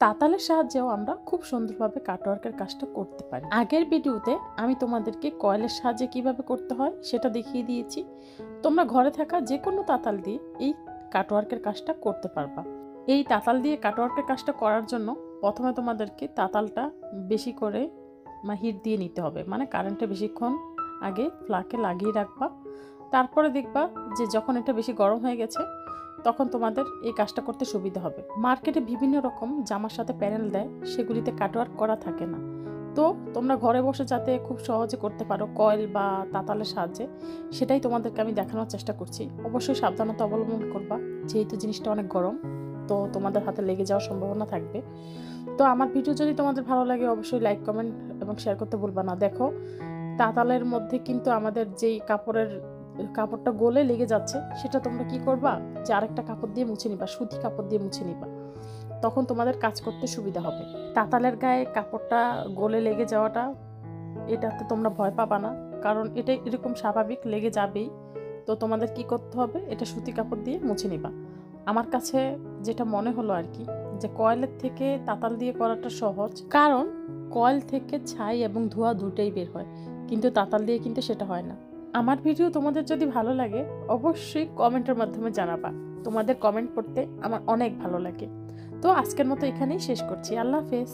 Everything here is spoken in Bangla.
তাতালের সাহায্যেও আমরা খুব সুন্দরভাবে কাটওয়ার্কের কাজটা করতে পারি। আগের ভিডিওতে আমি তোমাদেরকে কয়েলের সাহায্যে কিভাবে করতে হয় সেটা দেখিয়ে দিয়েছি। তোমরা ঘরে থাকা যে কোনো তাতাল দিয়ে এই কাটওয়ার্কের কাজটা করতে পারবা। এই তাতাল দিয়ে কাটওয়ার্কের কাজটা করার জন্য প্রথমে তোমাদেরকে তাতালটা বেশি করে হিট দিয়ে নিতে হবে, মানে কারেন্টে বেশিক্ষণ আগে ফ্লাকে লাগিয়ে রাখবা। তারপরে দেখবা যে যখন এটা বেশি গরম হয়ে গেছে তখন তোমাদের এই কাজটা করতে সুবিধা হবে। মার্কেটে বিভিন্ন রকম জামার সাথে প্যানেল দেয়, সেগুলিতে কাটওয়ার্ক করা থাকে না। তো তোমরা ঘরে বসে যাতে খুব সহজে করতে পারো কয়েল বা তাতালের সাহায্যে, সেটাই তোমাদেরকে আমি দেখানোর চেষ্টা করছি। অবশ্যই সাবধানতা অবলম্বন করবা, যেহেতু জিনিসটা অনেক গরম, তো তোমাদের হাতে লেগে যাওয়ার সম্ভাবনা থাকবে। তো আমার ভিডিও যদি তোমাদের ভালো লাগে অবশ্যই লাইক, কমেন্ট এবং শেয়ার করতে ভুলবা না। দেখো তাতালের মধ্যে কিন্তু আমাদের যেই কাপড়টা গলে লেগে যাচ্ছে, সেটা তোমরা কি করবা, যে আরেকটা কাপড় দিয়ে মুছে নিবা, সুতি কাপড় দিয়ে মুছে নিবা, তখন তোমাদের কাজ করতে সুবিধা হবে। তাতালের গায়ে কাপড়টা গলে লেগে যাওয়াটা, এটাতে তোমরা ভয় পাবা না, কারণ এটা এরকম স্বাভাবিক, লেগে যাবেই। তো তোমাদের কি করতে হবে, এটা সুতি কাপড় দিয়ে মুছে নিবা। আমার কাছে যেটা মনে হলো আর কি, যে কয়েলের থেকে তাতাল দিয়ে করাটা সহজ, কারণ কয়েল থেকে ছাই এবং ধোঁয়া দুটোই বের হয়, কিন্তু তাতাল দিয়ে কিন্তু সেটা হয় না। আমার ভিডিও তোমাদের যদি ভালো লাগে অবশ্যই কমেন্টের মাধ্যমে জানাবা। তোমাদের কমেন্ট পড়তে আমার অনেক ভালো লাগে। তো আজকের মতো এখানেই শেষ করছি। আল্লাহ হাফেজ।